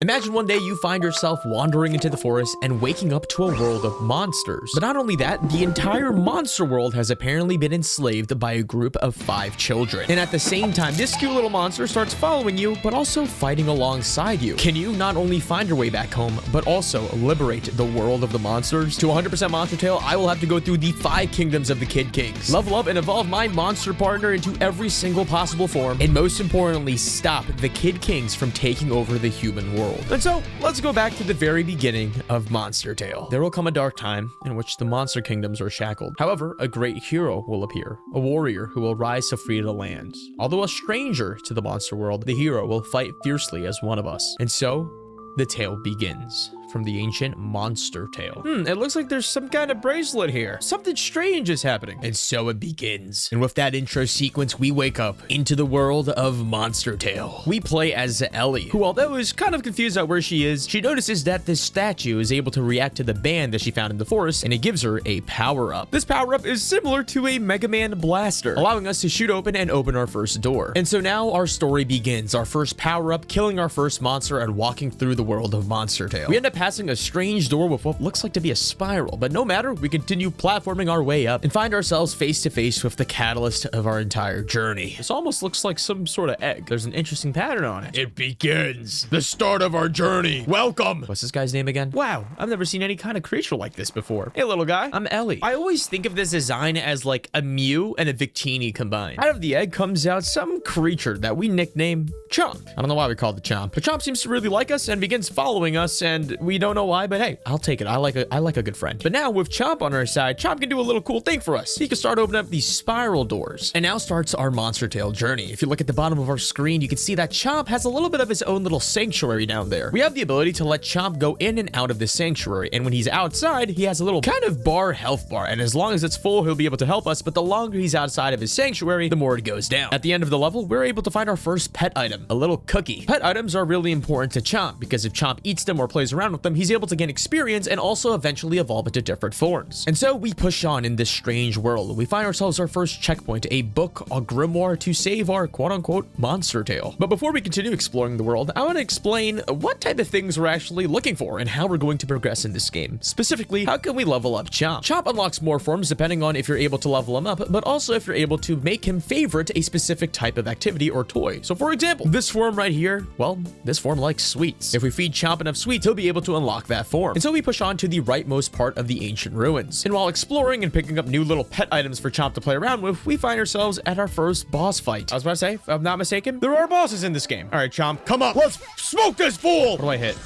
Imagine one day you find yourself wandering into the forest and waking up to a world of monsters. But not only that, the entire monster world has apparently been enslaved by a group of 5 children. And at the same time, this cute little monster starts following you, but also fighting alongside you. Can you not only find your way back home, but also liberate the world of the monsters? To 100% Monster Tale, I will have to go through the 5 kingdoms of the Kid Kings, level up and evolve my monster partner into every single possible form, and most importantly, stop the Kid Kings from taking over the human world. And so, let's go back to the very beginning of Monster Tale. There will come a dark time in which the monster kingdoms are shackled. However, a great hero will appear, a warrior who will rise to free the lands. Although a stranger to the monster world, the hero will fight fiercely as one of us. And so, the tale begins. From the ancient monster tale. It looks like there's some kind of bracelet here. Something strange is happening. And so it begins. And with that intro sequence, we wake up into the world of Monster Tale. We play as Ellie, who although is kind of confused at where she is, she notices that this statue is able to react to the band that she found in the forest, and it gives her a power-up. This power-up is similar to a Mega Man blaster, allowing us to shoot open and open our first door. And so now our story begins. Our first power-up, killing our first monster, and walking through the world of Monster Tale. We end up passing a strange door with what looks like to be a spiral, but no matter, we continue platforming our way up and find ourselves face to face with the catalyst of our entire journey. This almost looks like some sort of egg. There's an interesting pattern on it. It begins. The start of our journey. Welcome. What's this guy's name again? Wow, I've never seen any kind of creature like this before. Hey, little guy. I'm Ellie. I always think of this design as like a Mew and a Victini combined. Out of the egg comes out some creature that we nickname Chomp. I don't know why we called it Chomp, but Chomp seems to really like us and begins following us, and we don't know why, but hey, I'll take it. I like a good friend. But now with Chomp on our side, Chomp can do a little cool thing for us. He can start opening up these spiral doors. And now starts our Monster Tale journey. If you look at the bottom of our screen, you can see that Chomp has a little bit of his own little sanctuary down there. We have the ability to let Chomp go in and out of this sanctuary, and when he's outside, he has a little kind of health bar, and as long as it's full, he'll be able to help us, but the longer he's outside of his sanctuary, the more it goes down. At the end of the level, we're able to find our first pet item, a little cookie. Pet items are really important to Chomp, because if Chomp eats them or plays around with them, he's able to gain experience and also eventually evolve into different forms. And so we push on in this strange world. We find ourselves our first checkpoint, a book, a grimoire to save our quote-unquote monster tale. But before we continue exploring the world, I want to explain what type of things we're actually looking for and how we're going to progress in this game. Specifically, how can we level up Chomp? Chomp unlocks more forms depending on if you're able to level him up, but also if you're able to make him favorite a specific type of activity or toy. So for example, this form right here, well, this form likes sweets. If we feed Chomp enough sweets, he'll be able to unlock that form. And so we push on to the rightmost part of the ancient ruins. And while exploring and picking up new little pet items for Chomp to play around with, we find ourselves at our first boss fight. I was about to say, if I'm not mistaken, there are bosses in this game. All right, Chomp, come up. Let's smoke this fool. What do I hit?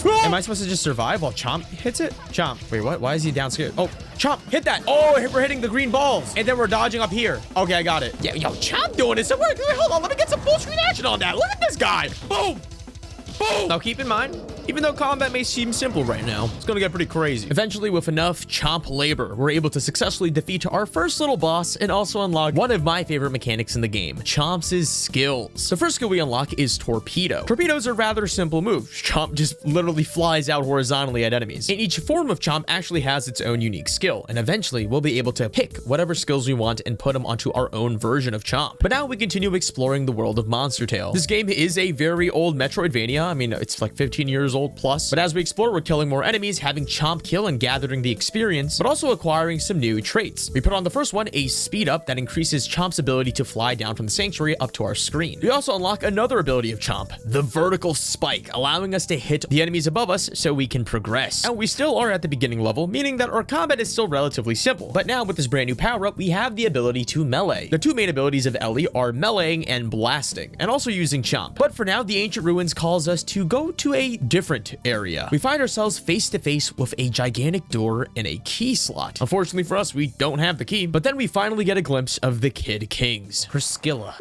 Am I supposed to just survive while Chomp hits it? Chomp. Wait, what? Why is he down scared? Oh, Chomp, hit that. Oh, we're hitting the green balls. And then we're dodging up here. Okay, I got it. Yeah, yo, Chomp doing this. Hold on, let me get some full screen action on that. Look at this guy. Boom. Boom. Now keep in mind, even though combat may seem simple right now, it's gonna get pretty crazy. Eventually, with enough Chomp labor, we're able to successfully defeat our first little boss and also unlock one of my favorite mechanics in the game, Chomp's skills. The first skill we unlock is Torpedo. Torpedoes are rather simple moves. Chomp just literally flies out horizontally at enemies. And each form of Chomp actually has its own unique skill, and eventually we'll be able to pick whatever skills we want and put them onto our own version of Chomp. But now we continue exploring the world of Monster Tale. This game is a very old Metroidvania. I mean, it's like 15 years old plus. But as we explore, we're killing more enemies, having Chomp kill and gathering the experience, but also acquiring some new traits. We put on the first one, a speed up that increases Chomp's ability to fly down from the sanctuary up to our screen. We also unlock another ability of Chomp, the vertical spike, allowing us to hit the enemies above us so we can progress. And we still are at the beginning level, meaning that our combat is still relatively simple. But now with this brand new power up, we have the ability to melee. The two main abilities of Ellie are meleeing and blasting, and also using Chomp. But for now, the ancient ruins calls us to go to a different area. We find ourselves face to face with a gigantic door and a key slot. Unfortunately for us, we don't have the key, but then we finally get a glimpse of the Kid Kings. Priscilla.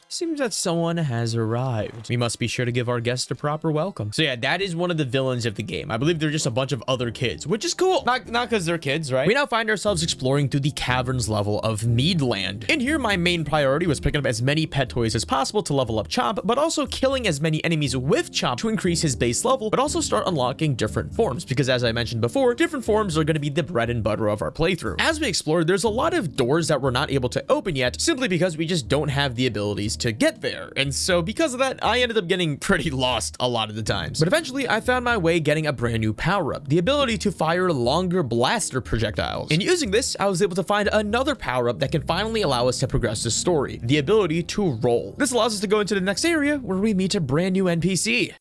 Seems that someone has arrived. We must be sure to give our guests a proper welcome. So yeah, that is one of the villains of the game. I believe they're just a bunch of other kids, which is cool. Not because they're kids, right? We now find ourselves exploring through the caverns level of Meade Land. In here, my main priority was picking up as many pet toys as possible to level up Chomp, but also killing as many enemies with Chomp to increase his base level, but also start unlocking different forms, because as I mentioned before, different forms are going to be the bread and butter of our playthrough. As we explore, there's a lot of doors that we're not able to open yet, simply because we just don't have the abilities to get there. And so because of that, I ended up getting pretty lost a lot of the times. But eventually I found my way getting a brand new power-up, the ability to fire longer blaster projectiles. And using this, I was able to find another power-up that can finally allow us to progress the story, the ability to roll. This allows us to go into the next area where we meet a brand new NPC.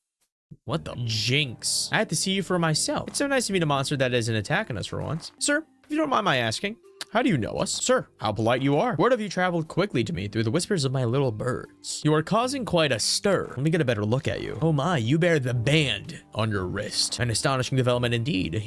What the Jinx? I had to see you for myself. It's so nice to meet a monster that isn't attacking us for once. Sir, if you don't mind my asking, how do you know us? Sir, how polite you are. Word of you traveled quickly to me through the whispers of my little birds. You are causing quite a stir. Let me get a better look at you. Oh my, you bear the band on your wrist. An astonishing development indeed.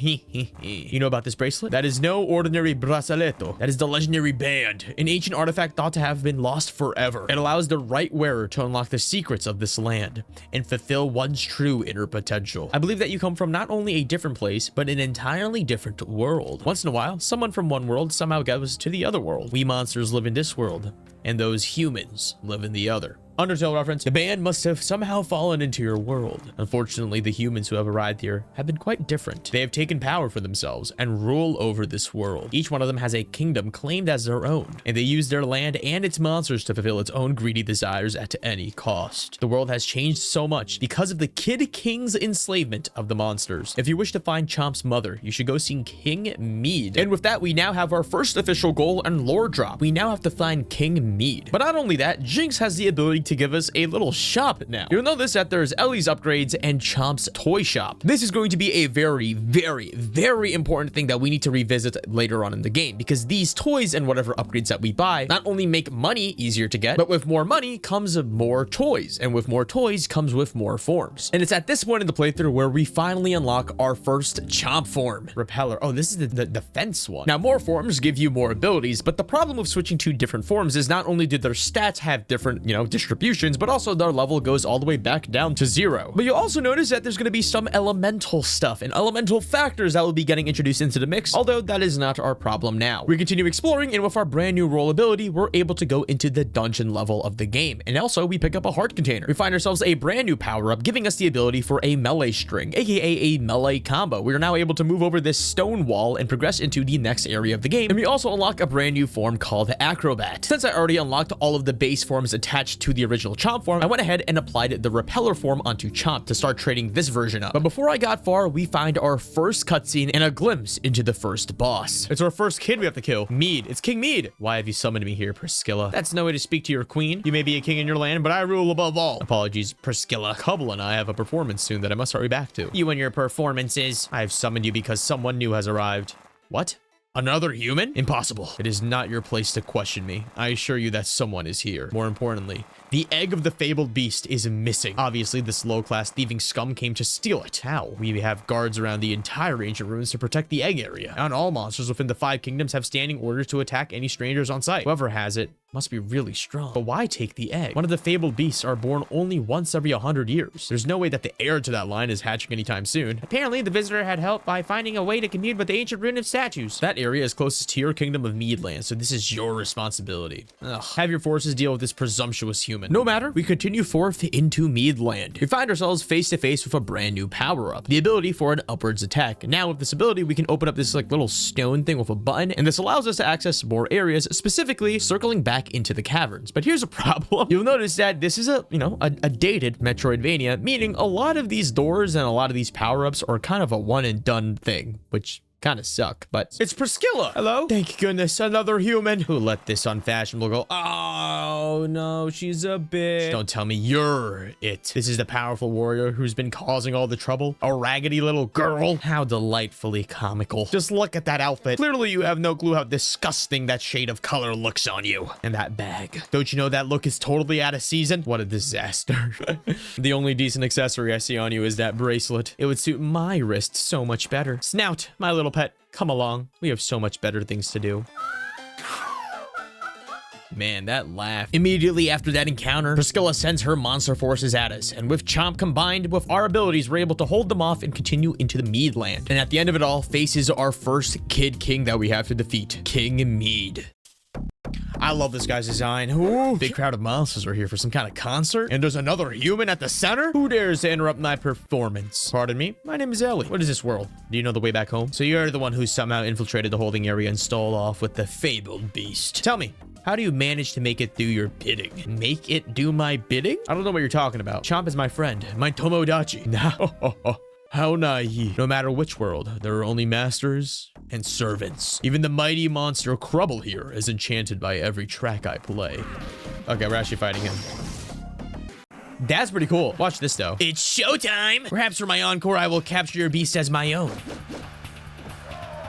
You know about this bracelet? That is no ordinary braceleto. That is the legendary band, an ancient artifact thought to have been lost forever. It allows the right wearer to unlock the secrets of this land and fulfill one's true inner potential. I believe that you come from not only a different place, but an entirely different world. Once in a while, someone from one world somehow goes to the other world. We monsters live in this world, and those humans live in the other. Undertale reference. The band must have somehow fallen into your world. Unfortunately, the humans who have arrived here have been quite different. They have taken power for themselves and rule over this world. Each one of them has a kingdom claimed as their own, and they use their land and its monsters to fulfill its own greedy desires at any cost. The world has changed so much because of the Kid King's enslavement of the monsters. If you wish to find Chomp's mother, you should go see King Meade. And with that, we now have our first official goal and lore drop. We now have to find King Meade. But not only that, Jinx has the ability to give us a little shop now. You'll notice that there's Ellie's upgrades and Chomp's toy shop. This is going to be a very, very, very important thing that we need to revisit later on in the game, because these toys and whatever upgrades that we buy not only make money easier to get, but with more money comes more toys, and with more toys comes with more forms. And it's at this point in the playthrough where we finally unlock our first Chomp form. Repeller. Oh, this is the defense one. Now, more forms give you more abilities, but the problem with switching to different forms is not only do their stats have different, distributions, but also their level goes all the way back down to 0. But you'll also notice that there's going to be some elemental stuff and elemental factors that will be getting introduced into the mix, although that is not our problem now. We continue exploring, and with our brand new roll ability, we're able to go into the dungeon level of the game. And also, we pick up a heart container. We find ourselves a brand new power-up, giving us the ability for a melee string, aka a melee combo. We are now able to move over this stone wall and progress into the next area of the game. And we also unlock a brand new form called Acrobat. Since I already unlocked all of the base forms attached to the original Chomp form, I went ahead and applied the repeller form onto Chomp to start trading this version up. But before I got far, we find our first cutscene and a glimpse into the first boss. It's our first kid we have to kill, Meade. It's King Meade. Why have you summoned me here, Priscilla? That's no way to speak to your queen. You may be a king in your land, but I rule above all. Apologies, Priscilla. Cubble and I have a performance soon that I must hurry back to. You and your performances. I have summoned you because someone new has arrived. What? Another human? Impossible. It is not your place to question me. I assure you that someone is here. More importantly, the egg of the fabled beast is missing. Obviously, this low-class thieving scum came to steal it. How? We have guards around the entire ancient ruins to protect the egg area. And all monsters within the 5 kingdoms have standing orders to attack any strangers on sight. Whoever has it must be really strong. But why take the egg? One of the fabled beasts are born only once every 100 years. There's no way that the heir to that line is hatching anytime soon. Apparently, the visitor had help by finding a way to commune with the ancient ruin of statues. That area is closest to your kingdom of Meadland, so this is your responsibility. Ugh. Have your forces deal with this presumptuous human. No matter, we continue forth into Meadland. We find ourselves face to face with a brand new power-up, the ability for an upwards attack. Now, with this ability, we can open up this little stone thing with a button, and this allows us to access more areas, specifically circling back into the caverns. But here's a problem. You'll notice that this is a dated Metroidvania, meaning a lot of these doors and a lot of these power-ups are kind of a one and done thing, which kind of suck. But it's Priscilla. Hello? Thank goodness, another human. Who let this unfashionable go? Oh no, she's a bitch. Don't tell me you're it. This is the powerful warrior who's been causing all the trouble. A raggedy little girl. How delightfully comical. Just look at that outfit. Clearly you have no clue how disgusting that shade of color looks on you. And that bag. Don't you know that look is totally out of season? What a disaster. The only decent accessory I see on you is that bracelet. It would suit my wrist so much better. Snout, my little pet, come along. We have so much better things to do. Man, that laugh. Immediately after that encounter, Priscilla sends her monster forces at us, and with Chomp combined with our abilities, we're able to hold them off and continue into the Meadland. And at the end of it all, faces our first Kid King that we have to defeat, King Meade. I love this guy's design. Ooh, big crowd of monsters are here for some kind of concert, and there's another human at the center? Who dares to interrupt my performance? Pardon me? My name is Ellie. What is this world? Do you know the way back home? So you're the one who somehow infiltrated the holding area and stole off with the fabled beast. Tell me, How do you manage to make it do your bidding? Make it do my bidding? I don't know what you're talking about. Chomp is my friend, my Tomodachi. Now, how naive. No matter which world, there are only masters and servants. Even the mighty monster Crubble here is enchanted by every track I play. Okay, we're actually fighting him. That's pretty cool. Watch this, though. It's showtime! Perhaps for my encore, I will capture your beast as my own.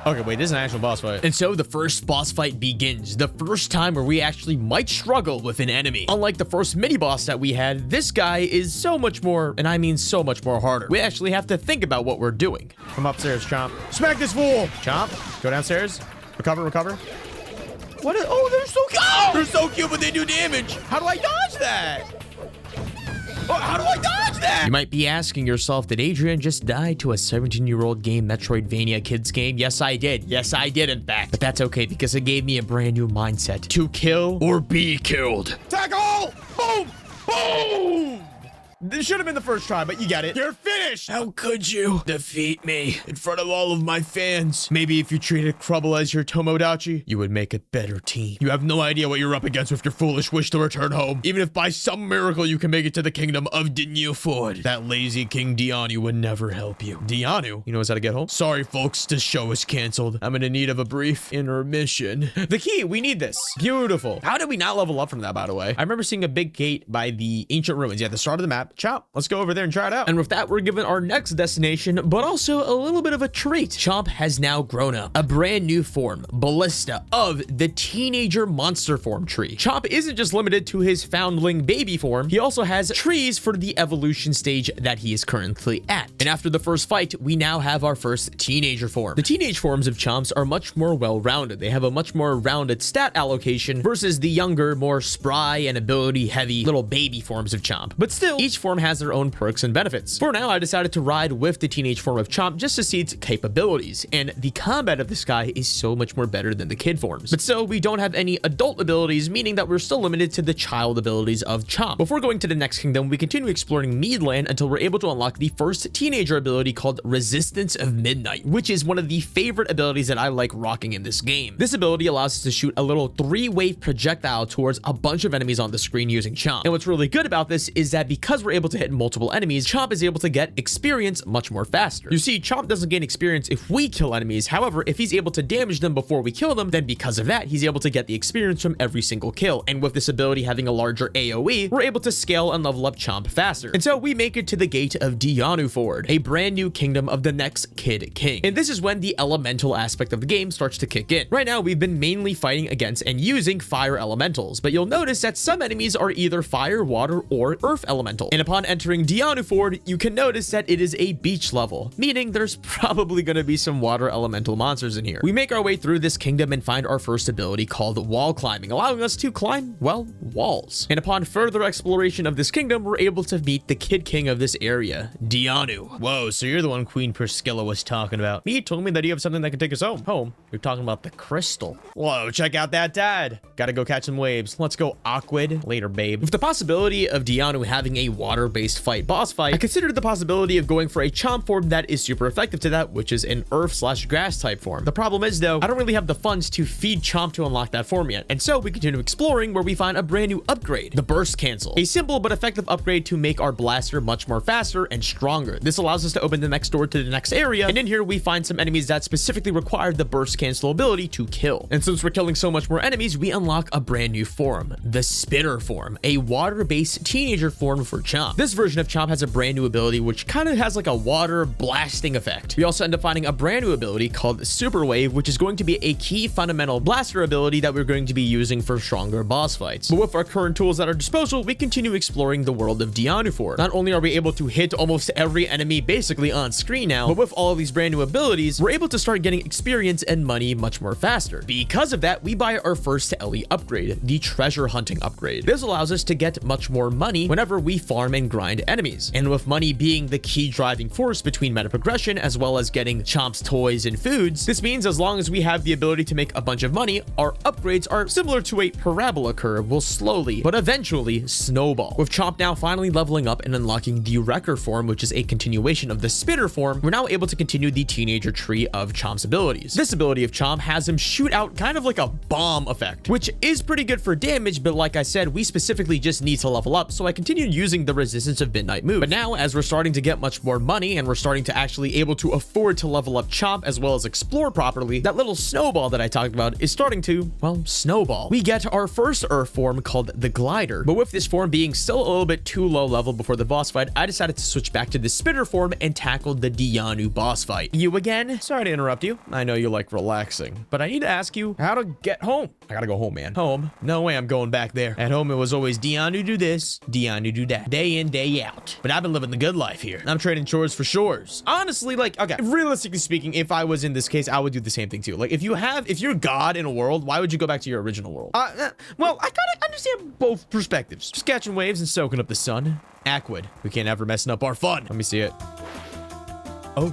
Okay, wait, this is an actual boss fight. And so the first boss fight begins. The first time where we actually might struggle with an enemy. Unlike the first mini boss that we had, this guy is so much more, and I mean so much more harder. We actually have to think about what we're doing. Come upstairs, Chomp. Smack this fool! Chomp, go downstairs. Recover, recover. What is, oh, they're so cute! Oh, they're so cute, but they do damage. How do I dodge that? Oh, how do I dodge that? You might be asking yourself, did Adrian just die to a 17-year-old game Metroidvania kids game? Yes, I did. Yes, I did, in fact. But that's okay, because it gave me a brand new mindset. To kill or be killed. Tackle! Boom! Boom! This should have been the first try, but you got it. You're finished! How could you defeat me in front of all of my fans? Maybe if you treated Crubble as your Tomodachi, you would make a better team. You have no idea what you're up against with your foolish wish to return home. Even if by some miracle you can make it to the kingdom of Danu Ford, that lazy King Danu would never help you. Danu? He knows how to get home? Sorry, folks, this show is canceled. I'm in need of a brief intermission. The key, we need this. Beautiful. How did we not level up from that, by the way? I remember seeing a big gate by the ancient ruins. Yeah, at the start of the map. Chomp, let's go over there and try it out. And with that, we're given our next destination, but also a little bit of a treat. Chomp has now grown up. A brand new form, Ballista, of the teenager monster form tree. Chomp isn't just limited to his foundling baby form. He also has trees for the evolution stage that he is currently at. And after the first fight, we now have our first teenager form. The teenage forms of Chomps are much more well-rounded. They have a much more rounded stat allocation versus the younger, more spry and ability-heavy little baby forms of Chomp. But still, each form has their own perks and benefits. For now, I decided to ride with the teenage form of Chomp just to see its capabilities, and the combat of this guy is so much more better than the kid forms. But still, we don't have any adult abilities, meaning that we're still limited to the child abilities of Chomp. Before going to the next kingdom, we continue exploring Meade Land until we're able to unlock the first teenager ability called Resistance of Midnight, which is one of the favorite abilities that I like rocking in this game. This ability allows us to shoot a little 3-wave projectile towards a bunch of enemies on the screen using Chomp. And what's really good about this is that because we're able to hit multiple enemies, Chomp is able to get experience much more faster. You see, Chomp doesn't gain experience if we kill enemies. However, if he's able to damage them before we kill them, then because of that, he's able to get the experience from every single kill. And with this ability having a larger AoE, we're able to scale and level up Chomp faster. And so we make it to the gate of Danu Ford, a brand new kingdom of the next Kid King. And this is when the elemental aspect of the game starts to kick in. Right now, we've been mainly fighting against and using fire elementals, but you'll notice that some enemies are either fire, water, or earth elemental. And upon entering Danu Ford, you can notice that it is a beach level, meaning there's probably going to be some water elemental monsters in here. We make our way through this kingdom and find our first ability called wall climbing, allowing us to climb, well, walls. And upon further exploration of this kingdom, we're able to meet the Kid King of this area, Danu. Whoa, so you're the one Queen Priscilla was talking about. He told me that you have something that can take us home. You're talking about the crystal. Whoa, check out that dad. Gotta go catch some waves. Let's go Aquid. Later, babe. With the possibility of Danu having a water-based boss fight, I considered the possibility of going for a Chomp form that is super effective to that, which is an earth/grass type form. The problem is, though, I don't really have the funds to feed Chomp to unlock that form yet, and so we continue exploring where we find a brand new upgrade, the Burst Cancel, a simple but effective upgrade to make our blaster much more faster and stronger. This allows us to open the next door to the next area, and in here we find some enemies that specifically require the Burst Cancel ability to kill. And since we're killing so much more enemies, we unlock a brand new form, the Spitter form, a water-based teenager form for Chomp. This version of Chomp has a brand new ability which kind of has like a water blasting effect. We also end up finding a brand new ability called Super Wave, which is going to be a key fundamental blaster ability that we're going to be using for stronger boss fights. But with our current tools at our disposal, we continue exploring the world of Danu Ford. Not only are we able to hit almost every enemy basically on screen now, but with all of these brand new abilities, we're able to start getting experience and money much more faster. Because of that, we buy our first Ellie upgrade, the treasure hunting upgrade. This allows us to get much more money whenever we farm farm and grind enemies. And with money being the key driving force between meta progression as well as getting Chomp's toys and foods, this means as long as we have the ability to make a bunch of money, our upgrades are similar to a parabola curve, will slowly but eventually snowball. With Chomp now finally leveling up and unlocking the Wrecker form, which is a continuation of the Spitter form, we're now able to continue the teenager tree of Chomp's abilities. This ability of Chomp has him shoot out kind of like a bomb effect, which is pretty good for damage, but like I said, we specifically just need to level up, so I continued using the Resistance of Midnight move. But now, as we're starting to get much more money and we're starting to actually able to afford to level up Chomp as well as explore properly, that little snowball that I talked about is starting to, well, snowball. We get our first Earth form called the Glider, but with this form being still a little bit too low level before the boss fight, I decided to switch back to the Spitter form and tackle the Danu boss fight. You again? Sorry to interrupt you. I know you like relaxing, but I need to ask you how to get home. I gotta go home, man. Home? No way I'm going back there. At home, it was always Danu do this, Danu do that. Day in, day out. But I've been living the good life here. I'm trading chores for shores. Honestly, like, okay, realistically speaking, if I was in this case, I would do the same thing too. Like, if you're God in a world, why would you go back to your original world? Well, I gotta understand both perspectives. Just catching waves and soaking up the sun. Aquid. We can't ever messing up our fun. Let me see it. Oh,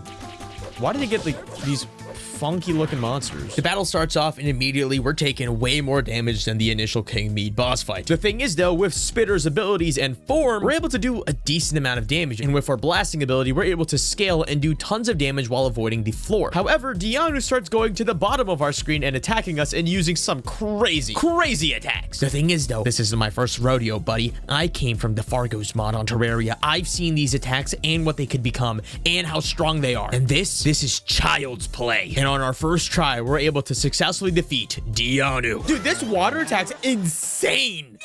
why did they get like these funky looking monsters? The battle starts off and immediately we're taking way more damage than the initial King Meade boss fight. The thing is though, with Spitter's abilities and form, we're able to do a decent amount of damage, and with our blasting ability, we're able to scale and do tons of damage while avoiding the floor. However, Danu starts going to the bottom of our screen and attacking us and using some crazy attacks. The thing is though, this isn't my first rodeo, buddy. I came from the Fargo's mod on Terraria. I've seen these attacks and what they could become and how strong they are. And this is child's play. And on our first try, we're able to successfully defeat Danu. Dude, this water attack's insane.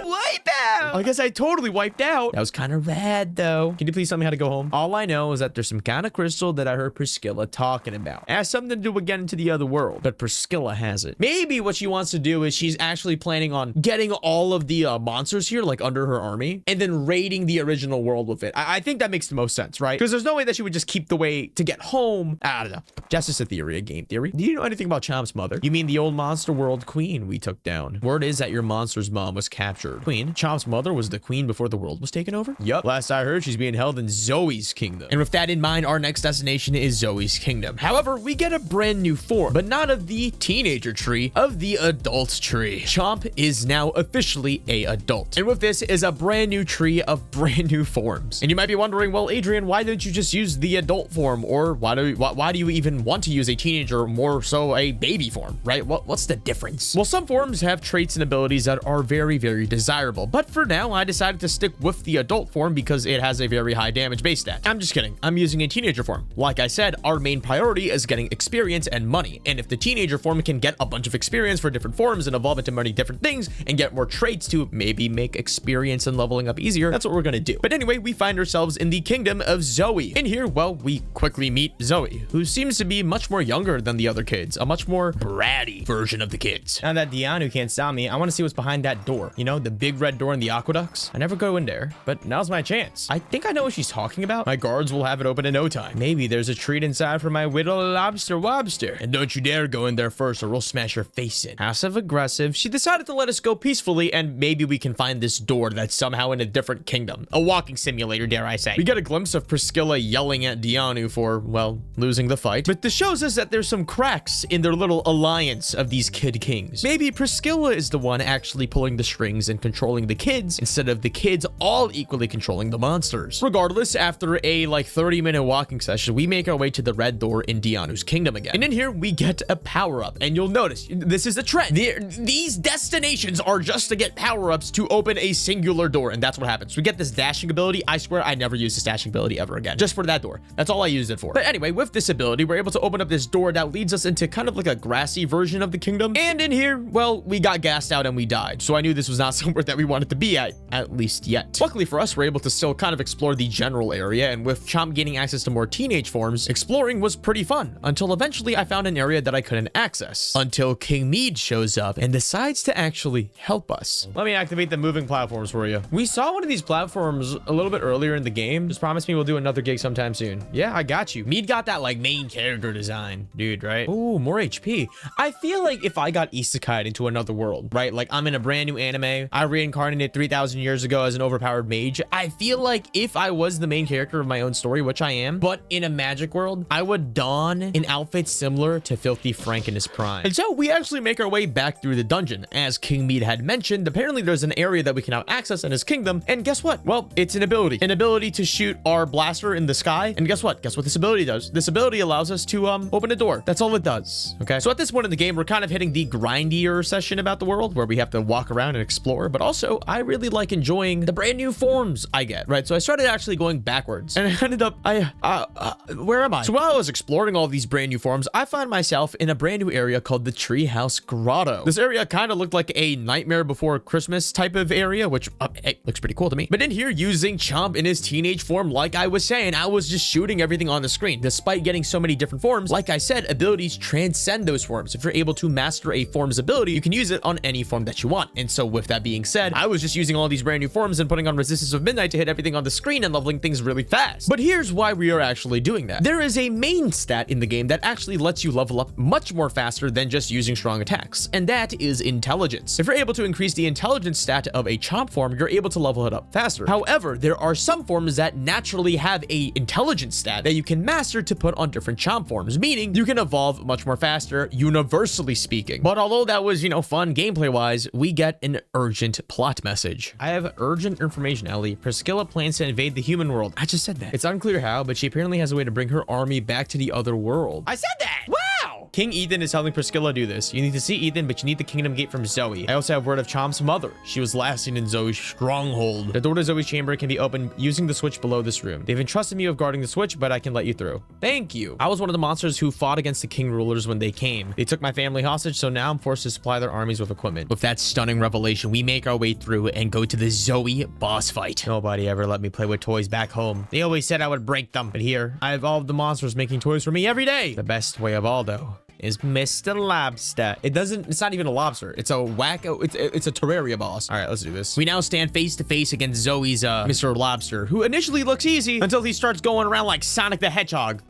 Wipe out. I guess I totally wiped out. That was kind of rad though. Can you please tell me how to go home? All I know is that there's some kind of crystal that I heard Priscilla talking about. It has something to do with getting to the other world, but Priscilla has it. Maybe what she wants to do is she's actually planning on getting all of the monsters here, like under her army, and then raiding the original world with it. I think that makes the most sense, right? Because there's no way that she would just keep the way to get home. I don't know. That's just a theory, a game theory. Do you know anything about Chomp's mother? You mean the old monster world queen we took down? Word is that your monster's mom was captured. Queen? Chomp's mother was the queen before the world was taken over? Yup. Last I heard, she's being held in Zoey's kingdom. And with that in mind, our next destination is Zoey's kingdom. However, we get a brand new form, but not of the teenager tree, of the adult tree. Chomp is now officially a adult. And with this is a brand new tree of brand new forms. And you might be wondering, well, Adrian, why didn't you just use the adult form? Or why do you even want to use a teenager, more so a baby form, right? What's the difference? Well, some forms have traits and abilities that are very desirable, but for now I decided to stick with the adult form because it has a very high damage base stat. I'm just kidding. I'm using a teenager form. Like I said, our main priority is getting experience and money, and if the teenager form can get a bunch of experience for different forms and evolve into many different things and get more traits to maybe make experience and leveling up easier, that's what we're gonna do. But anyway, we find ourselves in the kingdom of Zoey. In here, well, we quickly meet Zoey, who seems to be much more younger than the other kids, a much more bratty version of the kids. Now that Danu can't stop me, I want to see what's behind that door. You know, the big red door in the aqueducts? I never go in there, but now's my chance. I think I know what she's talking about. My guards will have it open in no time. Maybe there's a treat inside for my little lobster wobster. And don't you dare go in there first or we'll smash your face in. Passive aggressive. She decided to let us go peacefully, and maybe we can find this door that's somehow in a different kingdom. A walking simulator, dare I say. We get a glimpse of Priscilla yelling at Danu for, well, losing the fight. But this shows us that there's some cracks in their little alliance of these kid kings. Maybe Priscilla is the one actually pulling the strings and controlling the kids instead of the kids all equally controlling the monsters. Regardless, after a like 30-minute walking session, we make our way to the red door in Danu's kingdom again. And in here, we get a power-up. And you'll notice, this is a trend. These destinations are just to get power-ups to open a singular door. And that's what happens. We get this dashing ability. I swear I never use this dashing ability ever again. Just for that door. That's all I used it for. But anyway, with this ability, we're able to open up this door that leads us into kind of like a grassy version of the kingdom. And in here, well, we got gassed out and we died. So I knew this was not somewhere that we wanted to be at least yet. Luckily for us, we're able to still kind of explore the general area, and with Chomp gaining access to more teenage forms, exploring was pretty fun, until eventually I found an area that I couldn't access, until King Meade shows up and decides to actually help us. Let me activate the moving platforms for you. We saw one of these platforms a little bit earlier in the game. Just promise me we'll do another gig sometime soon. Yeah, I got you. Meade got that like main character design, dude, right? Ooh, more HP. I feel like if I got isekai'd into another world, right? Like I'm in a brand new anime, I reincarnated 3,000 years ago as an overpowered mage. I feel like if I was the main character of my own story, which I am, but in a magic world, I would don an outfit similar to Filthy Frank in his prime. And so we actually make our way back through the dungeon. As King Meade had mentioned, apparently there's an area that we can now access in his kingdom. And guess what? Well, it's an ability to shoot our blaster in the sky. And guess what? Guess what this ability does? This ability allows us to open a door. That's all it does. Okay. So at this point in the game, we're kind of hitting the grindier session about the world where we have to walk around and explore. But also, I really like enjoying the brand new forms I get, right? So I started actually going backwards and I ended up, where am I? So while I was exploring all these brand new forms, I found myself in a brand new area called the Treehouse Grotto. This area kind of looked like a Nightmare Before Christmas type of area, which it looks pretty cool to me. But in here, using Chomp in his teenage form, like I was saying, I was just shooting everything on the screen. Despite getting so many different forms, like I said, abilities transcend those forms. If you're able to master a form's ability, you can use it on any form that you want. And so with that being said, I was just using all these brand new forms and putting on Resistance of Midnight to hit everything on the screen and leveling things really fast. But here's why we are actually doing that. There is a main stat in the game that actually lets you level up much more faster than just using strong attacks, and that is intelligence. If you're able to increase the intelligence stat of a Chomp form, you're able to level it up faster. However, there are some forms that naturally have a intelligence stat that you can master to put on different Chomp forms, meaning you can evolve much more faster, universally speaking. But although that was, fun gameplay wise, we get an urgent plot message. I have urgent information, Ellie. Priscilla plans to invade the human world. I just said that. It's unclear how, but she apparently has a way to bring her army back to the other world. I said that! Wow! King Ethan is helping Priscilla do this. You need to see Ethan, but you need the kingdom gate from Zoey. I also have word of Chomp's mother. She was last seen in Zoey's stronghold. The door to Zoey's chamber can be opened using the switch below this room. They've entrusted me with guarding the switch, but I can let you through. Thank you. I was one of the monsters who fought against the king rulers when they came. They took my family hostage, so now I'm forced to supply their armies with equipment. With that stunning revelation, we make our way through and go to the Zoey boss fight. Nobody ever let me play with toys back home. They always said I would break them, but here, I evolved the monsters making toys for me every day. The best way of all, though, is Mr. Lobster. It's not even a lobster. It's a wacko. It's a Terraria boss. All right, let's do this. We now stand face to face against Zoey's Mr. Lobster, who initially looks easy until he starts going around like Sonic the Hedgehog.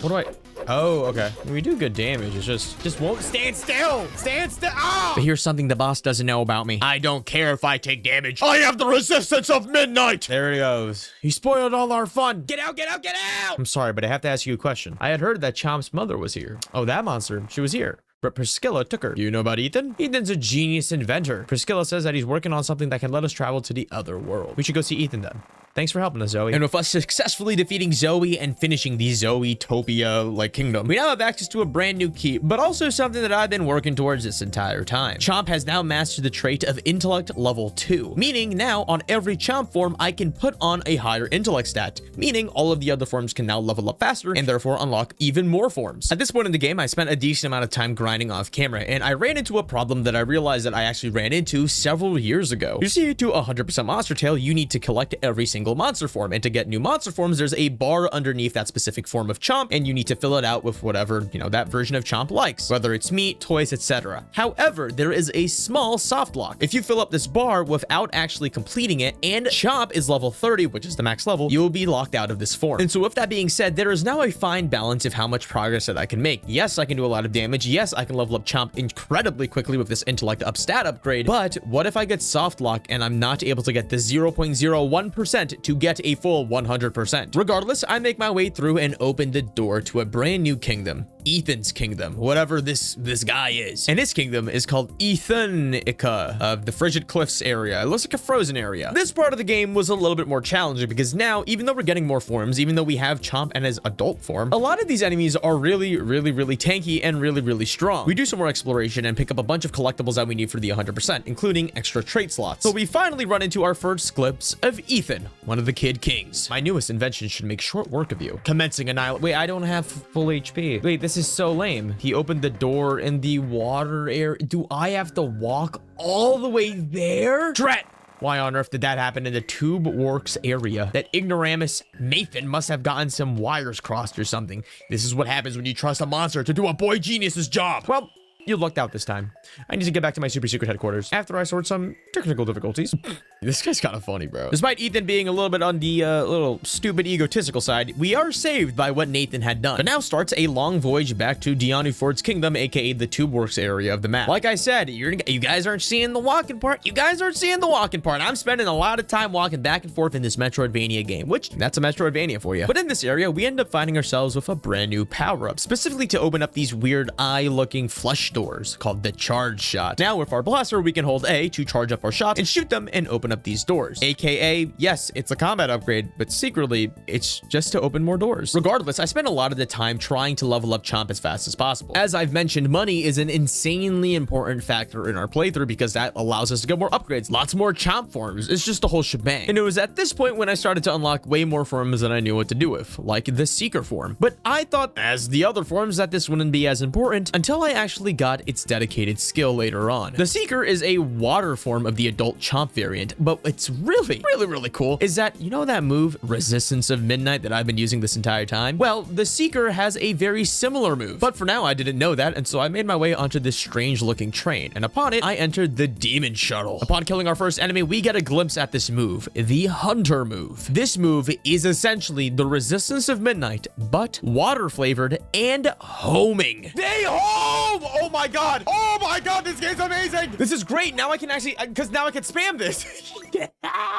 What do I... Oh, okay. We do good damage. It's just won't stand still. Stand still. Oh! But here's something the boss doesn't know about me. I don't care if I take damage. I have the resistance of midnight. There it goes. He spoiled all our fun. Get out, get out, get out. I'm sorry, but I have to ask you a question. I had heard that Chomp's mother was here. Oh, that monster. She was here. But Priscilla took her. Do you know about Ethan? Ethan's a genius inventor. Priscilla says that he's working on something that can let us travel to the other world. We should go see Ethan then. Thanks for helping us, Zoey. And with us successfully defeating Zoey and finishing the Zoey-topia kingdom, we now have access to a brand new keep, but also something that I've been working towards this entire time. Chomp has now mastered the trait of intellect level 2, meaning now on every Chomp form, I can put on a higher intellect stat, meaning all of the other forms can now level up faster and therefore unlock even more forms. At this point in the game, I spent a decent amount of time grinding off camera, and I ran into a problem that I realized that I actually ran into several years ago. You see, to 100% Monster Tail, you need to collect every single monster form, and to get new monster forms, there's a bar underneath that specific form of Chomp, and you need to fill it out with whatever, that version of Chomp likes, whether it's meat, toys, etc. However, there is a small soft lock. If you fill up this bar without actually completing it, and Chomp is level 30, which is the max level, you will be locked out of this form. And so with that being said, there is now a fine balance of how much progress that I can make. Yes, I can do a lot of damage. Yes, I can level up Chomp incredibly quickly with this intellect up stat upgrade, but what if I get soft lock and I'm not able to get the 0.01% to get a full 100%? Regardless, I make my way through and open the door to a brand new kingdom. Ethan's kingdom, whatever this guy is. And his kingdom is called Ethanica of the Frigid Cliffs area. It looks like a frozen area. This part of the game was a little bit more challenging because now, even though we're getting more forms, even though we have Chomp and his adult form, a lot of these enemies are really tanky and really strong. We do some more exploration and pick up a bunch of collectibles that we need for the 100%, including extra trait slots. So we finally run into our first glimpse of Ethan, one of the Kid Kings. My newest invention should make short work of you. Commencing annihilate. Wait, I don't have full HP. Wait, this is so lame. He opened the door in the water area. Do I have to walk all the way there? Drat! Why on earth did that happen in the Tube Works area? That ignoramus Nathan must have gotten some wires crossed or something. This is what happens when you trust a monster to do a boy genius's job. Well, You lucked out this time. I need to get back to my super secret headquarters after I sort some technical difficulties. This guy's kind of funny, bro. Despite Ethan being a little bit on the little stupid egotistical side, we are saved by what Nathan had done. But now starts a long voyage back to Danu Ford's kingdom, aka the Tube Works area of the map. Like I said, you guys aren't seeing the walking part. You guys aren't seeing the walking part. I'm spending a lot of time walking back and forth in this Metroidvania game, which that's a Metroidvania for you. But in this area, we end up finding ourselves with a brand new power-up, specifically to open up these weird eye-looking flush doors called the charge shot. Now with our blaster, we can hold A to charge up our shots and shoot them and open up these doors. AKA, yes, it's a combat upgrade, but secretly, it's just to open more doors. Regardless, I spent a lot of the time trying to level up Chomp as fast as possible. As I've mentioned, money is an insanely important factor in our playthrough because that allows us to get more upgrades, lots more Chomp forms. It's just a whole shebang. And it was at this point when I started to unlock way more forms than I knew what to do with, like the Seeker form. But I thought, as the other forms, that this wouldn't be as important until I actually got its dedicated skill later on. The Seeker is a water form of the adult Chomp variant, but it's really cool is that, you know that move, Resistance of Midnight, that I've been using this entire time? Well, the Seeker has a very similar move, but for now I didn't know that, and so I made my way onto this strange looking train, and upon it, I entered the Demon Shuttle. Upon killing our first enemy, we get a glimpse at this move, the Hunter move. This move is essentially the Resistance of Midnight, but water flavored and homing. They home! Oh my god! Oh my god, this game's amazing! This is great. Now I can actually, because now I can spam this.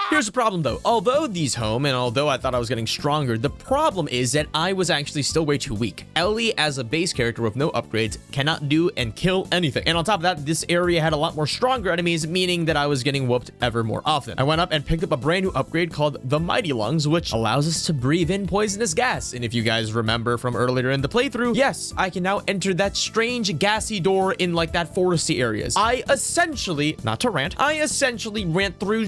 Here's the problem though. Although these home, and although I thought I was getting stronger, the problem is that I was actually still way too weak. Ellie, as a base character with no upgrades, cannot do and kill anything. And on top of that, this area had a lot more stronger enemies, meaning that I was getting whooped ever more often. I went up and picked up a brand new upgrade called the Mighty Lungs, which allows us to breathe in poisonous gas. And if you guys remember from earlier in the playthrough, yes, I can now enter that strange gassy door in like that foresty areas. I essentially, not to rant, I essentially ran through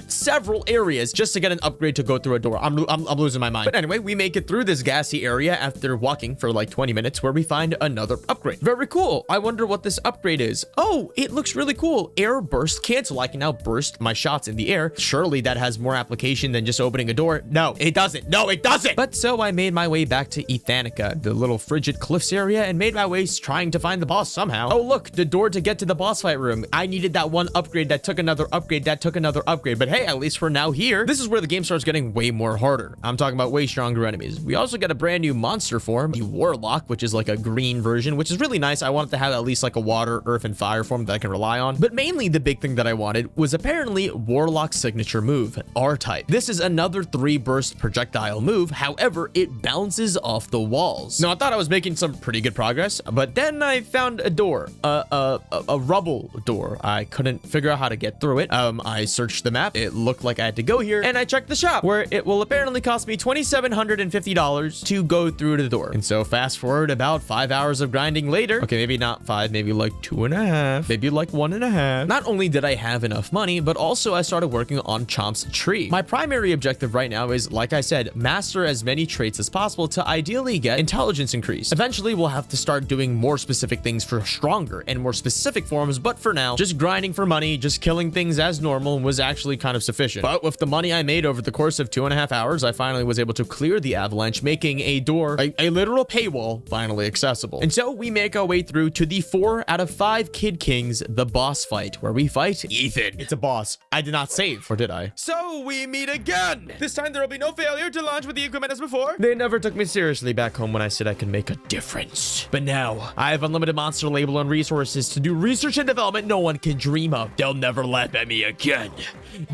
several areas just to get an upgrade to go through a door. I'm losing my mind. But anyway, we make it through this gassy area after walking for like 20 minutes where we find another upgrade. Very cool. I wonder what this upgrade is. Oh, it looks really cool. Air burst cancel. I can now burst my shots in the air. Surely that has more application than just opening a door. No, it doesn't. No, it doesn't. But so I made my way back to Ethanica, the little frigid cliffs area, and made my way trying to find the boss somehow. Oh, look, the door to get to the boss fight room. I needed that one upgrade that took another upgrade that took another upgrade. But hey, at least we're now here. This is where the game starts getting way more harder. I'm talking about way stronger enemies. We also get a brand new monster form, the Warlock, which is like a green version, which is really nice. I wanted to have at least like a water, earth, and fire form that I can rely on. But mainly the big thing that I wanted was apparently Warlock's signature move, R-Type. This is another 3-burst projectile move. However, it bounces off the walls. Now, I thought I was making some pretty good progress, but then I found a door, a rubble door. I couldn't figure out how to get through it. I searched the map. It looked like I had to go here, and I checked the shop where it will apparently cost me $2,750 to go through to the door. And so fast forward about 5 hours of grinding later, okay, maybe not 5, maybe like 2.5, maybe like 1.5. Not only did I have enough money, but also I started working on Chomp's tree. My primary objective right now is, like I said, master as many traits as possible to ideally get intelligence increase. Eventually, we'll have to start doing more specific things for stronger and more specific forms, but for now, just grinding for money, just killing things as normal was actually kind of sufficient. But with the money I made over the course of 2.5 hours, I finally was able to clear the avalanche, making a door, a literal paywall, finally accessible. And so we make our way through to the 4 out of 5 Kid Kings, the boss fight, where we fight Ethan. It's a boss. I did not save, or did I? So we meet again. This time there will be no failure to launch with the equipment as before. They never took me seriously back home when I said I could make a difference. But now, I have unlimited monster label and resources to do research and development no one can dream of. They'll never laugh at me again.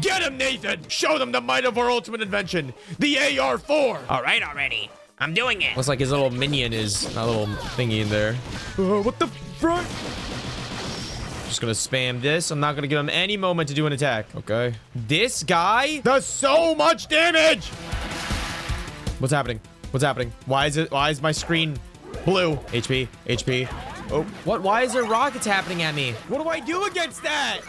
Get him, Nathan! Show them the might of our ultimate invention, the AR-4! All right already. I'm doing it. Looks like his little minion is a little thingy in there. What the front? Just gonna spam this. I'm not gonna give him any moment to do an attack. Okay. This guy does so much damage! What's happening? What's happening? Why is my screen blue? HP. Oh, what? Why is there rockets happening at me? What do I do against that?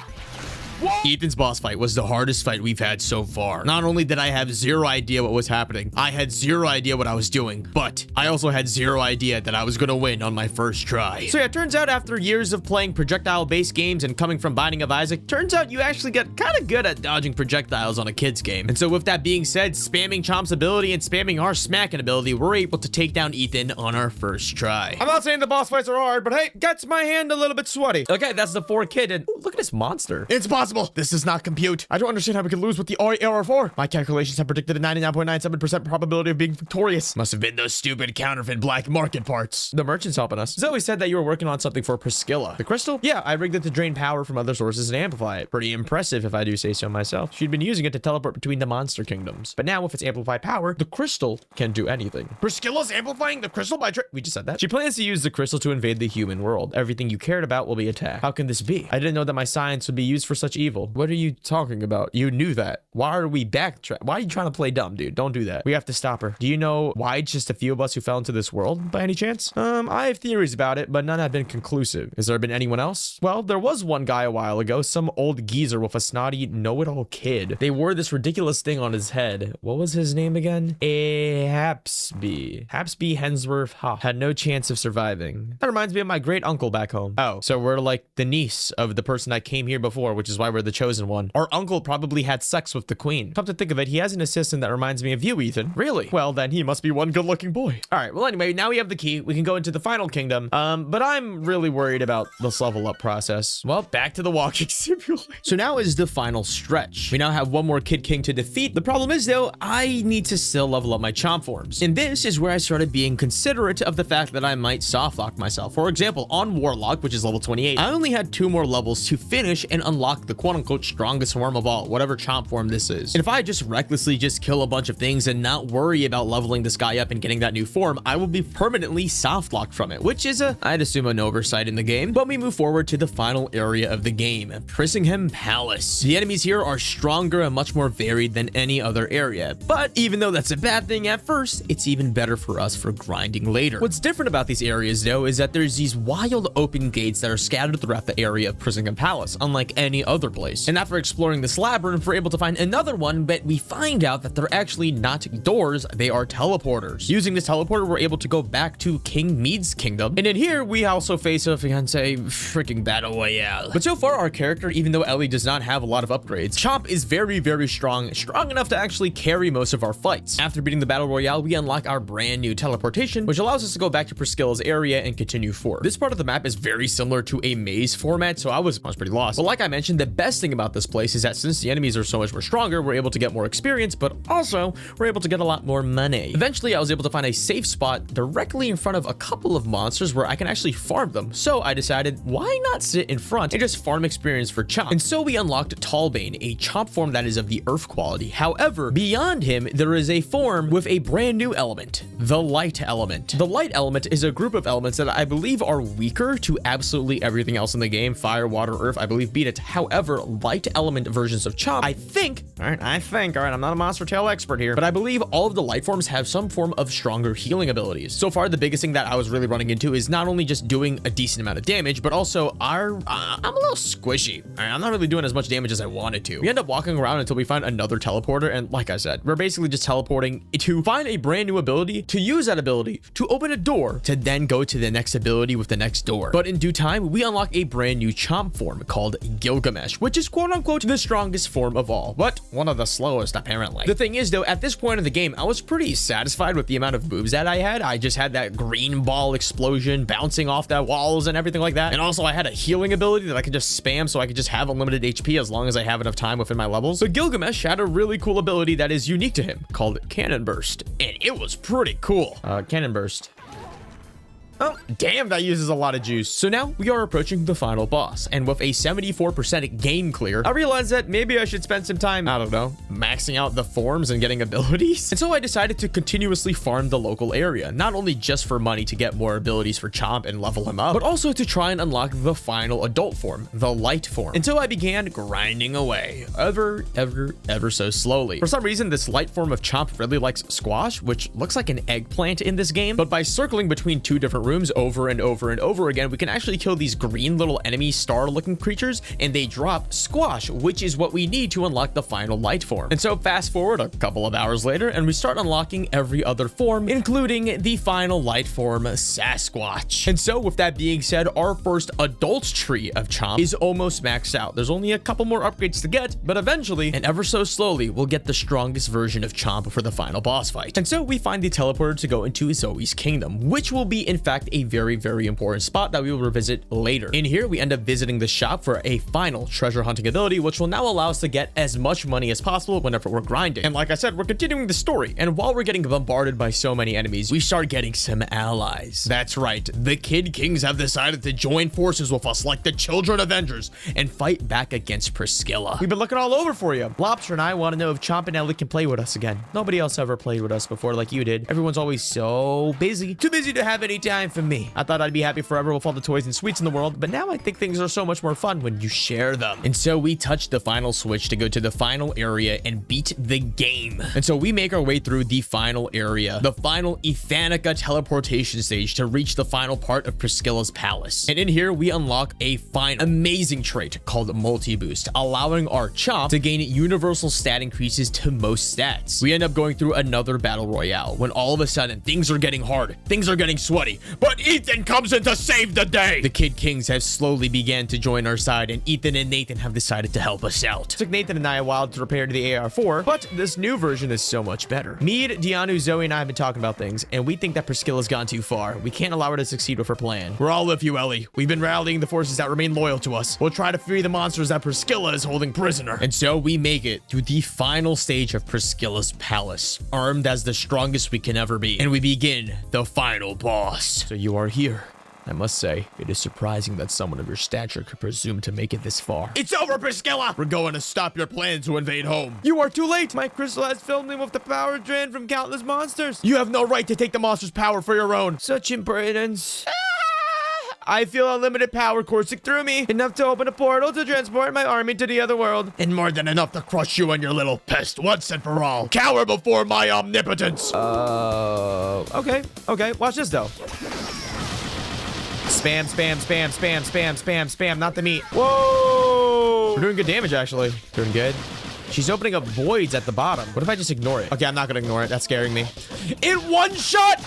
Ethan's boss fight was the hardest fight we've had so far. Not only did I have zero idea what was happening, I had zero idea what I was doing, but I also had zero idea that I was gonna win on my first try. So yeah, it turns out after years of playing projectile-based games and coming from Binding of Isaac, turns out you actually get kind of good at dodging projectiles on a kid's game. And so with that being said, spamming Chomp's ability and spamming our smacking ability, we're able to take down Ethan on our first try. I'm not saying the boss fights are hard, but hey, gets my hand a little bit sweaty. Okay, that's the 4 kid, and ooh, look at this monster. It's possible. This does not compute. I don't understand how we could lose with the AR4. My calculations have predicted a 99.97% probability of being victorious. Must have been those stupid counterfeit black market parts. The merchant's helping us. Zoe said that you were working on something for Priscilla. The crystal? Yeah, I rigged it to drain power from other sources and amplify it. Pretty impressive if I do say so myself. She'd been using it to teleport between the monster kingdoms. But now with its amplified power, the crystal can do anything. Priscilla's amplifying the crystal by we just said that. She plans to use the crystal to invade the human world. Everything you cared about will be attacked. How can this be? I didn't know that my science would be used for such evil. What are you talking about? You knew that. Why are we backtrack? Why are you trying to play dumb, dude? Don't do that. We have to stop her. Do you know why it's just a few of us who fell into this world by any chance? I have theories about it, but none have been conclusive. Has there been anyone else? Well, there was one guy a while ago, some old geezer with a snotty know-it-all kid. They wore this ridiculous thing on his head. What was his name again? Hapsby Hensworth Ha. Had no chance of surviving. That reminds me of my great uncle back home. Oh, so we're like the niece of the person that came here before, which is why we're the chosen one. Our uncle probably had sex with the queen. Come to think of it, he has an assistant that reminds me of you, Ethan. Really? Well, then he must be one good-looking boy. All right, well, anyway, now we have the key. We can go into the final kingdom. But I'm really worried about this level up process. Well, back to the walking simulator. So now is the final stretch. We now have one more Kid King to defeat. The problem is, though, I need to still level up my chomp forms. And this is where I started being considerate of the fact that I might softlock myself. For example, on Warlock, which is level 28, I only had 2 more levels to finish and unlock the quote-unquote strongest form of all, whatever chomp form this is. And if I just recklessly just kill a bunch of things and not worry about leveling this guy up and getting that new form, I will be permanently softlocked from it, which is I'd assume an oversight in the game. But we move forward to the final area of the game, Priscilla Palace. The enemies here are stronger and much more varied than any other area. But even though that's a bad thing at first, it's even better for us for grinding later. What's different about these areas, though, is that there's these wild open gates that are scattered throughout the area of Priscilla Palace, unlike any other place. And after exploring this labyrinth, we're able to find another one, but we find out that they're actually not doors, they are teleporters. Using this teleporter, we're able to go back to King Meade's kingdom. And in here, we also face a freaking battle royale. But so far, our character, even though Ellie does not have a lot of upgrades, Chomp is very, very strong enough to actually carry most of our fights. After beating the battle royale, we unlock our brand new teleportation, which allows us to go back to Priscilla's area and continue forward. This part of the map is very similar to a maze format, so I was pretty lost. But like I mentioned, the best thing about this place is that since the enemies are so much more stronger, we're able to get more experience, but also we're able to get a lot more money. Eventually, I was able to find a safe spot directly in front of a couple of monsters where I can actually farm them. So I decided, why not sit in front and just farm experience for Chomp? And so we unlocked Tallbane, a Chomp form that is of the Earth quality. However, beyond him, there is a form with a brand new element, the Light element. The Light element is a group of elements that I believe are weaker to absolutely everything else in the game. Fire, water, earth, I believe beat it. However, light element versions of Chomp, I think, I'm not a Monster Tail expert here, but I believe all of the light forms have some form of stronger healing abilities. So far, the biggest thing that I was really running into is not only just doing a decent amount of damage, but also I'm a little squishy. I'm not really doing as much damage as I wanted to. We end up walking around until we find another teleporter, and like I said, we're basically just teleporting to find a brand new ability, to use that ability, to open a door, to then go to the next ability with the next door. But in due time, we unlock a brand new Chomp form called Gilgamesh, which is quote unquote the strongest form of all, but one of the slowest apparently. The thing is though, at this point in the game, I was pretty satisfied with the amount of moves that I had. I just had that green ball explosion bouncing off the walls and everything like that. And also I had a healing ability that I could just spam so I could just have unlimited HP as long as I have enough time within my levels. So Gilgamesh had a really cool ability that is unique to him called Cannon Burst, and it was pretty cool. Cannon Burst. Oh, damn, that uses a lot of juice. So now we are approaching the final boss, and with a 74% game clear, I realized that maybe I should spend some time, I don't know, maxing out the forms and getting abilities. And so I decided to continuously farm the local area, not only just for money to get more abilities for Chomp and level him up, but also to try and unlock the final adult form, the light form. And so I began grinding away, ever so slowly. For some reason, this light form of Chomp really likes squash, which looks like an eggplant in this game, but by circling between 2 different rooms over and over and over again, we can actually kill these green little enemy star-looking creatures, and they drop squash, which is what we need to unlock the final light form. And so fast forward a couple of hours later, and we start unlocking every other form, including the final light form, Sasquatch. And so with that being said, our first adult tree of Chomp is almost maxed out. There's only a couple more upgrades to get, but eventually, and ever so slowly, we'll get the strongest version of Chomp for the final boss fight. And so we find the teleporter to go into Zoey's kingdom, which will be in fact a very, very important spot that we will revisit later. In here, we end up visiting the shop for a final treasure hunting ability, which will now allow us to get as much money as possible whenever we're grinding. And like I said, we're continuing the story, and while we're getting bombarded by so many enemies, we start getting some allies. That's right, the Kid Kings have decided to join forces with us like the Children Avengers and fight back against Priscilla. We've been looking all over for you. Lobster and I want to know if Chomp and Ellie can play with us again. Nobody else ever played with us before like you did. Everyone's always so busy. Too busy to have any time for me. I thought I'd be happy forever with all the toys and sweets in the world, but now I think things are so much more fun when you share them. And so we touch the final switch to go to the final area and beat the game. And so we make our way through the final area, the final Ethanica teleportation stage to reach the final part of Priscilla's palace. And in here, we unlock a fine, amazing trait called multi-boost, allowing our Chomp to gain universal stat increases to most stats. We end up going through another battle royale when all of a sudden things are getting hard, things are getting sweaty, but Ethan comes in to save the day. The Kid Kings have slowly began to join our side, and Ethan and Nathan have decided to help us out. It took Nathan and I a while to repair to the AR4, but this new version is so much better. Meade, Danu, Zoey, and I have been talking about things, and we think that Priscilla's gone too far. We can't allow her to succeed with her plan. We're all with you, Ellie. We've been rallying the forces that remain loyal to us. We'll try to free the monsters that Priscilla is holding prisoner. And so we make it through the final stage of Priscilla's palace, armed as the strongest we can ever be. And we begin the final boss. So you are here. I must say, it is surprising that someone of your stature could presume to make it this far. It's over, Priscilla! We're going to stop your plan to invade home. You are too late! My crystal has filled me with the power drained from countless monsters. You have no right to take the monster's power for your own. Such impertinence. I feel unlimited power coursing through me. Enough to open a portal to transport my army to the other world. And more than enough to crush you and your little pest once and for all. Cower before my omnipotence. Okay. Watch this, though. Spam, spam, spam, spam, spam, spam, spam, not the meat. Whoa! We're doing good damage, actually. Doing good. She's opening up voids at the bottom. What if I just ignore it? Okay, I'm not gonna ignore it. That's scaring me. In one shot!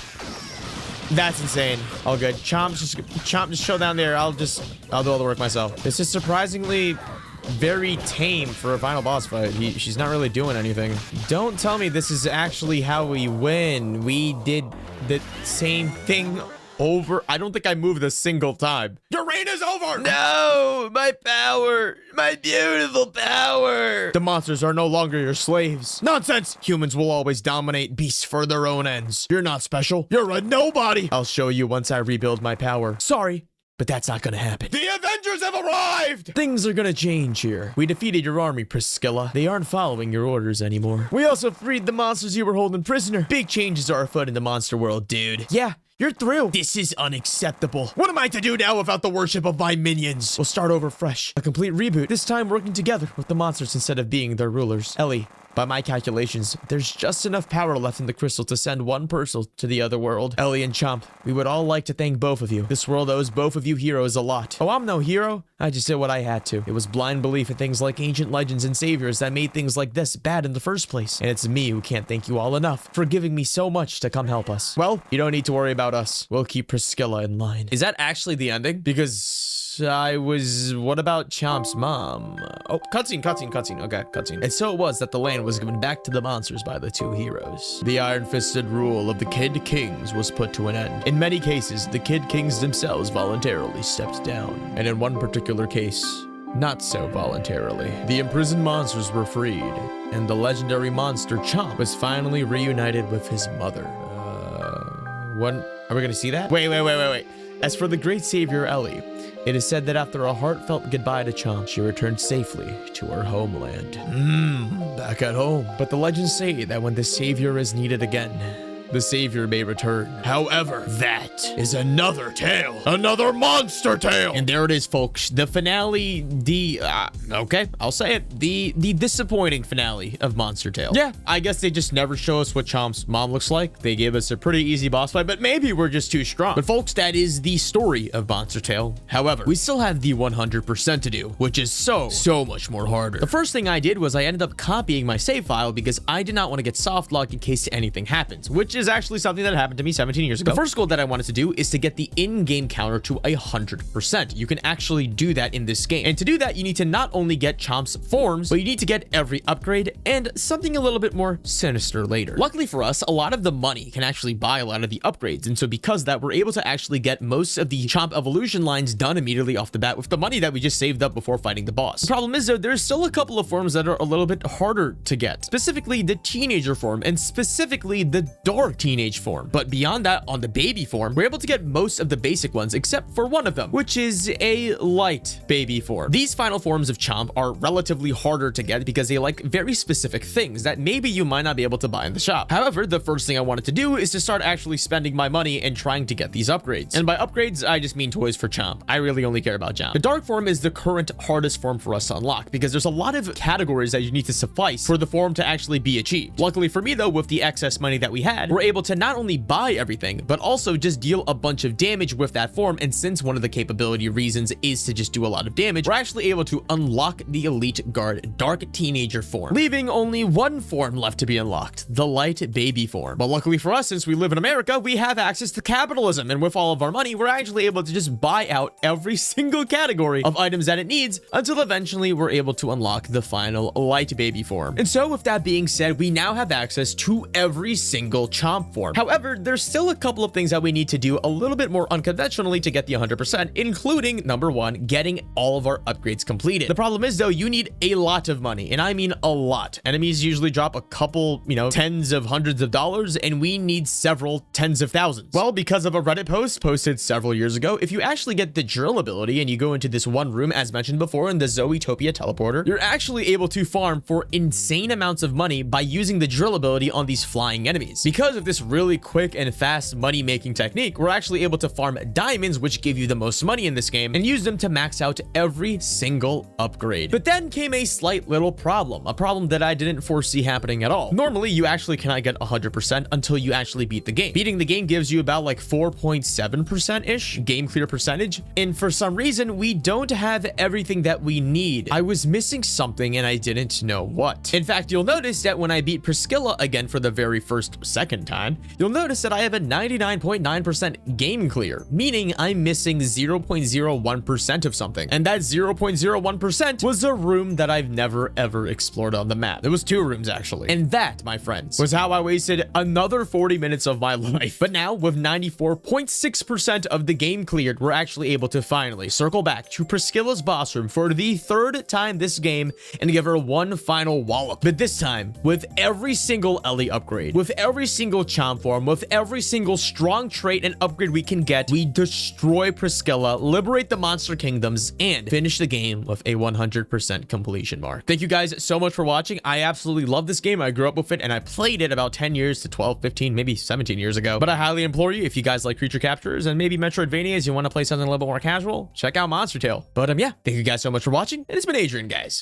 That's insane. All good. Chomp, just chill down there. I'll do all the work myself. This is surprisingly very tame for a final boss fight. She's not really doing anything. Don't tell me this is actually how we win. We did the same thing over. I don't think I moved a single time. Your reign is over! No! My power! My beautiful power! The monsters are no longer your slaves. Nonsense! Humans will always dominate beasts for their own ends. You're not special. You're a nobody! I'll show you once I rebuild my power. Sorry, but that's not gonna happen. The Avengers have arrived! Things are gonna change here. We defeated your army, Priscilla. They aren't following your orders anymore. We also freed the monsters you were holding prisoner. Big changes are afoot in the monster world, dude. Yeah. You're through. This is unacceptable. What am I to do now without the worship of my minions? We'll start over fresh. A complete reboot. This time working together with the monsters instead of being their rulers. Ellie, by my calculations, there's just enough power left in the crystal to send one person to the other world. Ellie and Chomp, we would all like to thank both of you. This world owes both of you heroes a lot. Oh, I'm no hero. I just did what I had to. It was blind belief in things like ancient legends and saviors that made things like this bad in the first place. And it's me who can't thank you all enough for giving me so much to come help us. Well, you don't need to worry about us. We'll keep Priscilla in line. Is that actually the ending? Because what about Chomp's mom? Oh, cutscene. Okay, cutscene. And so it was that the land was given back to the monsters by the two heroes. The iron-fisted rule of the Kid Kings was put to an end. In many cases, the Kid Kings themselves voluntarily stepped down. And in one particular case, not so voluntarily. The imprisoned monsters were freed, and the legendary monster Chomp was finally reunited with his mother. When are we gonna see that? Wait. As for the great savior Ellie, it is said that after a heartfelt goodbye to Chomp, she returned safely to her homeland. Back at home. But the legends say that when the savior is needed again, the savior may return. However, that is another tale, another monster tale. And there it is, folks. The finale, okay, I'll say it. The disappointing finale of Monster Tale. Yeah, I guess they just never show us what Chomp's mom looks like. They gave us a pretty easy boss fight, but maybe we're just too strong. But folks, that is the story of Monster Tale. However, we still have the 100% to do, which is so much more harder. The first thing I did was I ended up copying my save file because I did not want to get soft locked in case anything happens, which is actually something that happened to me 17 years ago. The first goal that I wanted to do is to get the in-game counter to 100%. You can actually do that in this game. And to do that, you need to not only get Chomp's forms, but you need to get every upgrade and something a little bit more sinister later. Luckily for us, a lot of the money can actually buy a lot of the upgrades. And so because of that, we're able to actually get most of the Chomp evolution lines done immediately off the bat with the money that we just saved up before fighting the boss. The problem is though, there's still a couple of forms that are a little bit harder to get, specifically the teenager form and specifically the dark teenage form. But beyond that, on the baby form, we're able to get most of the basic ones except for one of them, which is a light baby form. These final forms of Chomp are relatively harder to get because they like very specific things that maybe you might not be able to buy in the shop. However, the first thing I wanted to do is to start actually spending my money and trying to get these upgrades. And by upgrades, I just mean toys for Chomp. I really only care about Chomp. The dark form is the current hardest form for us to unlock because there's a lot of categories that you need to suffice for the form to actually be achieved. Luckily for me though, with the excess money that we had, we're able to not only buy everything, but also just deal a bunch of damage with that form. And since one of the capability reasons is to just do a lot of damage, we're actually able to unlock the elite guard dark teenager form, leaving only one form left to be unlocked, the light baby form. But luckily for us, since we live in America, we have access to capitalism, and with all of our money, we're actually able to just buy out every single category of items that it needs until eventually we're able to unlock the final light baby form. And so with that being said, we now have access to every single Chomp form. However, there's still a couple of things that we need to do a little bit more unconventionally to get the 100%, including number one, getting all of our upgrades completed. The problem is though, you need a lot of money, and I mean a lot. Enemies usually drop a couple, tens of hundreds of dollars, and we need several tens of thousands. Well, because of a Reddit post posted several years ago, if you actually get the drill ability and you go into this one room, as mentioned before in the Zoeytopia teleporter, you're actually able to farm for insane amounts of money by using the drill ability on these flying enemies. Because of this really quick and fast money making technique, we're actually able to farm diamonds, which give you the most money in this game, and use them to max out every single upgrade. But then came a slight little problem, a problem that I didn't foresee happening at all. Normally, you actually cannot get 100% until you actually beat the game. Beating the game gives you about like 4.7%-ish game clear percentage, and for some reason, we don't have everything that we need. I was missing something and I didn't know what. In fact, you'll notice that when I beat Priscilla again for the very second time, you'll notice that I have a 99.9% game clear, meaning I'm missing 0.01% of something. And that 0.01% was a room that I've never ever explored on the map. There was 2 rooms actually. And that, my friends, was how I wasted another 40 minutes of my life. But now with 94.6% of the game cleared, we're actually able to finally circle back to Priscilla's boss room for the 3rd time this game and give her one final wallop. But this time with every single Ellie upgrade, with every single Chomp form, with every single strong trait and upgrade we can get, we destroy Priscilla, liberate the monster kingdoms, and finish the game with a 100% completion mark. Thank you guys so much for watching. I absolutely love this game. I grew up with it and I played it about 10 years to 12, 15, maybe 17 years ago. But I highly implore you, if you guys like creature captures and maybe Metroidvanias, you want to play something a little bit more casual, check out Monster Tale. But yeah, thank you guys so much for watching, and it's been Adrian, guys.